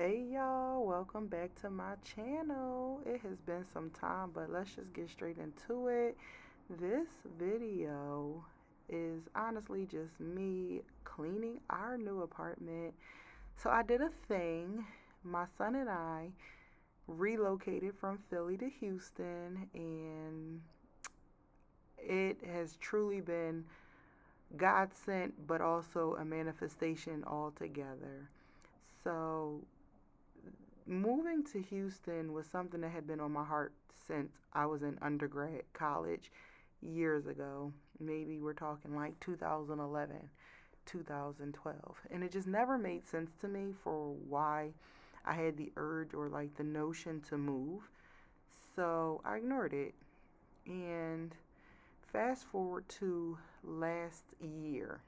Hey y'all, welcome back to my channel. It has been some time, but let's just get straight into it. This video is honestly just me cleaning our new apartment. So I did a thing. My son and I relocated from Philly to Houston, and it has truly been God sent, but also a manifestation altogether. So moving to Houston was something that had been on my heart since I was in undergrad college years ago. Maybe we're talking like 2011, 2012. And it just never made sense to me for why I had the urge or like the notion to move. So I ignored it. And fast forward to last year,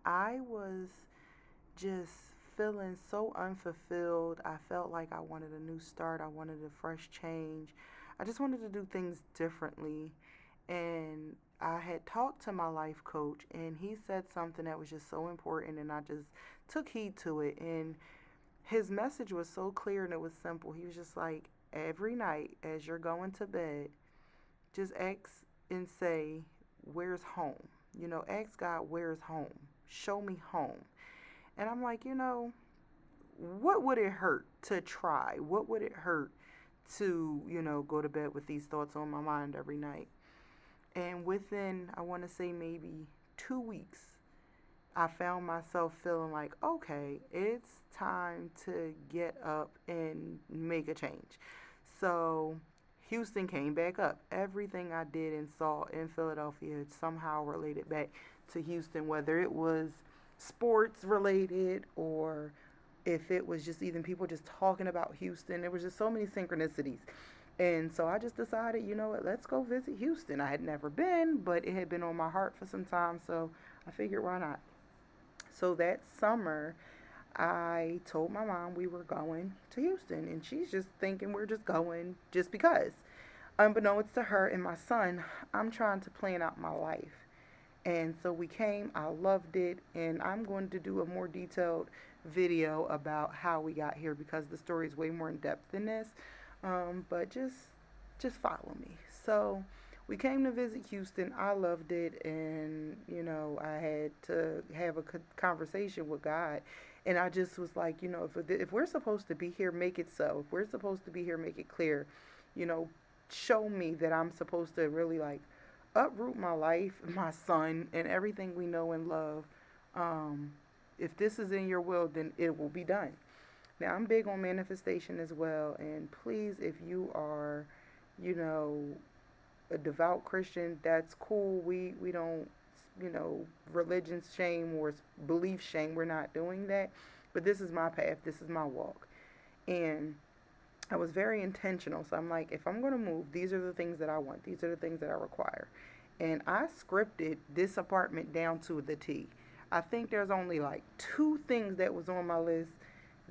I was just feeling so unfulfilled. I felt like I wanted a new start. I wanted a fresh change. I just wanted to do things differently. And I had talked to my life coach, and he said something that was just so important, and I just took heed to it. And his message was so clear and it was simple. He was just like, every night as you're going to bed, just ask and say, where's home? Ask God, where's home? Show me home. And I'm like, what would it hurt to try? What would it hurt to, go to bed with these thoughts on my mind every night? And within, I want to say maybe 2 weeks, I found myself feeling like, okay, it's time to get up and make a change. So Houston came back up. Everything I did and saw in Philadelphia somehow related back to Houston, whether it was sports related or if it was just even people just talking about Houston. There was just so many synchronicities. And so I just decided, you know what, let's go visit Houston. I had never been, but it had been on my heart for some time, so I figured why not. So that summer, I told my mom we were going to Houston, and she's just thinking we're just going just because. Unbeknownst to her and my son, I'm trying to plan out my life. And so we came, I loved it, and I'm going to do a more detailed video about how we got here because the story is way more in depth than this. But just follow me. So we came to visit Houston. I loved it, and I had to have a conversation with God, and I just was like, if we're supposed to be here, make it so. If we're supposed to be here, make it clear. You know, show me that I'm supposed to really like uproot my life, my son, and everything we know and love. Um, if this is in your will, then it will be done. Now, I'm big on manifestation as well, and please, if you are, you know, a devout Christian, that's cool. We don't, religion shame or belief shame. We're not doing that. But this is my path. This is my walk. And I was very intentional. So I'm like, if I'm going to move, these are the things that I want. These are the things that I require. And I scripted this apartment down to the T. I think there's only like two things that was on my list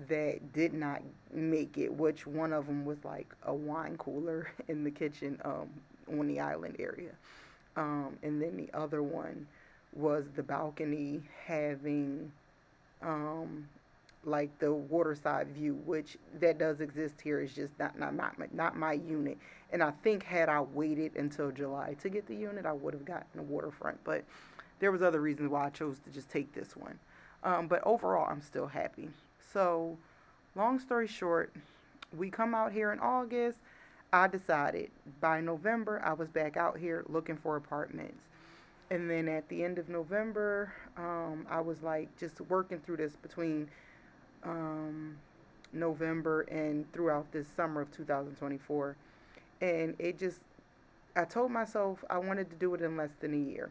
that did not make it, which one of them was like a wine cooler in the kitchen on the island area. And then the other one was the balcony having um, like the waterside view, which that does exist here. It's just not my unit. And I think had I waited until July to get the unit, I would have gotten the waterfront. But there was other reasons why I chose to just take this one. But overall, I'm still happy. So, long story short, we come out here in August. I decided by November I was back out here looking for apartments. And then at the end of November, I was like just working through this between um, November and throughout this summer of 2024. And I told myself I wanted to do it in less than a year.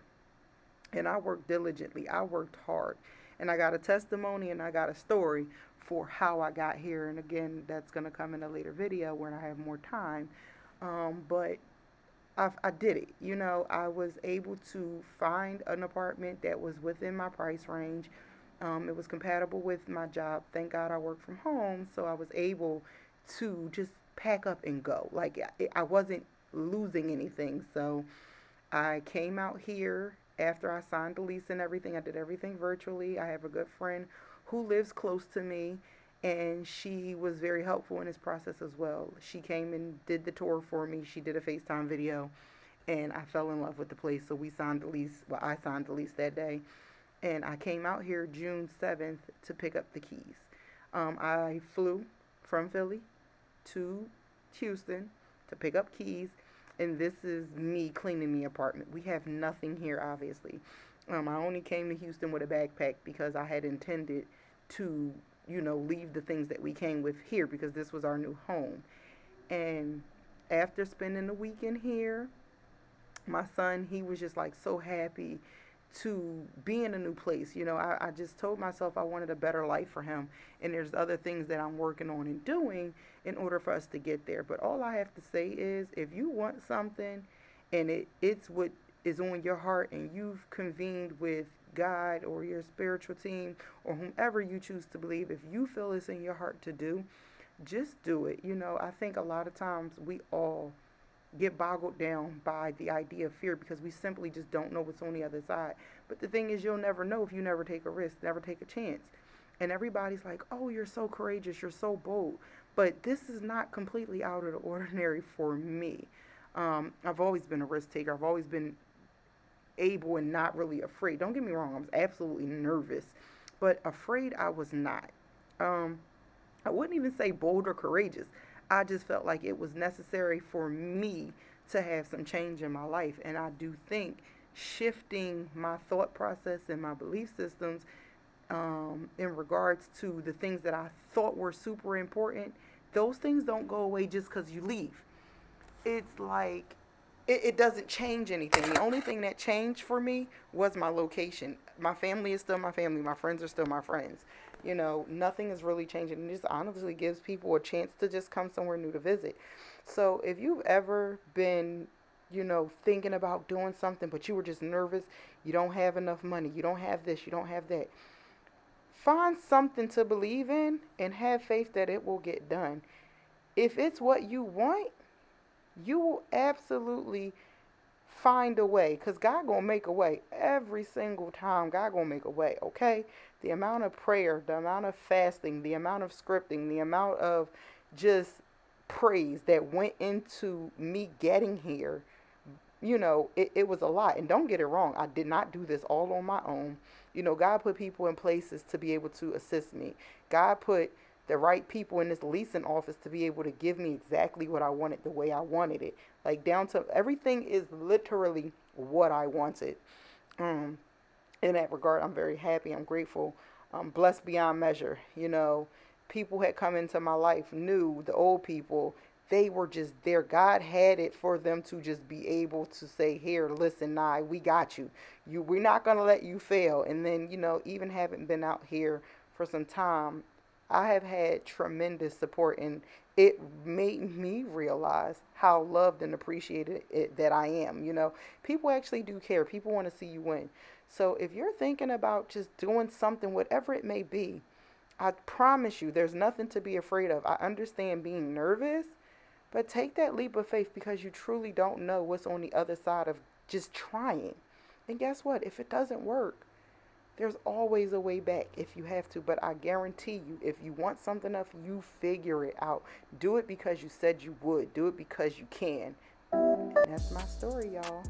And I worked diligently, I worked hard. And I got a testimony and I got a story for how I got here. And again, that's going to come in a later video when I have more time. But I did it. I was able to find an apartment that was within my price range. It was compatible with my job. Thank God I work from home, so I was able to just pack up and go. Like I wasn't losing anything. So I came out here after I signed the lease and everything. I did everything virtually. I have a good friend who lives close to me, and she was very helpful in this process as well. She came and did the tour for me. She did a FaceTime video, and I fell in love with the place. So we signed the lease. Well, I signed the lease that day, and I came out here June 7th to pick up the keys. I flew from Philly to Houston to pick up keys, and this is me cleaning the apartment. We have nothing here, obviously. I only came to Houston with a backpack because I had intended to, leave the things that we came with here because this was our new home. And after spending the weekend here, my son, he was just like so happy to be in a new place. I just told myself I wanted a better life for him. And there's other things that I'm working on and doing in order for us to get there. But all I have to say is if you want something and it's what is on your heart and you've convened with God or your spiritual team or whomever you choose to believe, if you feel it's in your heart to do, just do it. I think a lot of times we all get boggled down by the idea of fear because we simply just don't know what's on the other side. But the thing is, you'll never know if you never take a risk, never take a chance. And everybody's like, oh, you're so courageous, you're so bold. But this is not completely out of the ordinary for me. I've always been a risk taker. I've always been able and not really afraid. Don't get me wrong, I was absolutely nervous. But afraid I was not. I wouldn't even say bold or courageous. I just felt like it was necessary for me to have some change in my life. And I do think shifting my thought process and my belief systems in regards to the things that I thought were super important, those things don't go away just because you leave. It's like it doesn't change anything. The only thing that changed for me was my location. My family is still my family. My friends are still my friends. Nothing is really changing. And it just honestly gives people a chance to just come somewhere new to visit. So if you've ever been, thinking about doing something, but you were just nervous, you don't have enough money, you don't have this, you don't have that, find something to believe in and have faith that it will get done. If it's what you want, you will absolutely find a way, because God gonna make a way every single time. God gonna make a way. Okay, the amount of prayer, the amount of fasting, the amount of scripting, the amount of just praise that went into me getting here, it was a lot. And don't get it wrong, I did not do this all on my own. God put people in places to be able to assist me. God put the right people in this leasing office to be able to give me exactly what I wanted the way I wanted it. Like down to everything is literally what I wanted. Um, in that regard, I'm very happy. I'm grateful. I'm blessed beyond measure. People had come into my life, new, the old people. They were just there. God had it for them to just be able to say, here, listen, Nye, we got you. We're not going to let you fail. And then, even having been out here for some time, I have had tremendous support, and it made me realize how loved and appreciated that I am. People actually do care. People want to see you win. So if you're thinking about just doing something, whatever it may be, I promise you there's nothing to be afraid of. I understand being nervous, but take that leap of faith because you truly don't know what's on the other side of just trying. And guess what? If it doesn't work, there's always a way back if you have to, but I guarantee you, if you want something enough, you figure it out. Do it because you said you would. Do it because you can. And that's my story, y'all.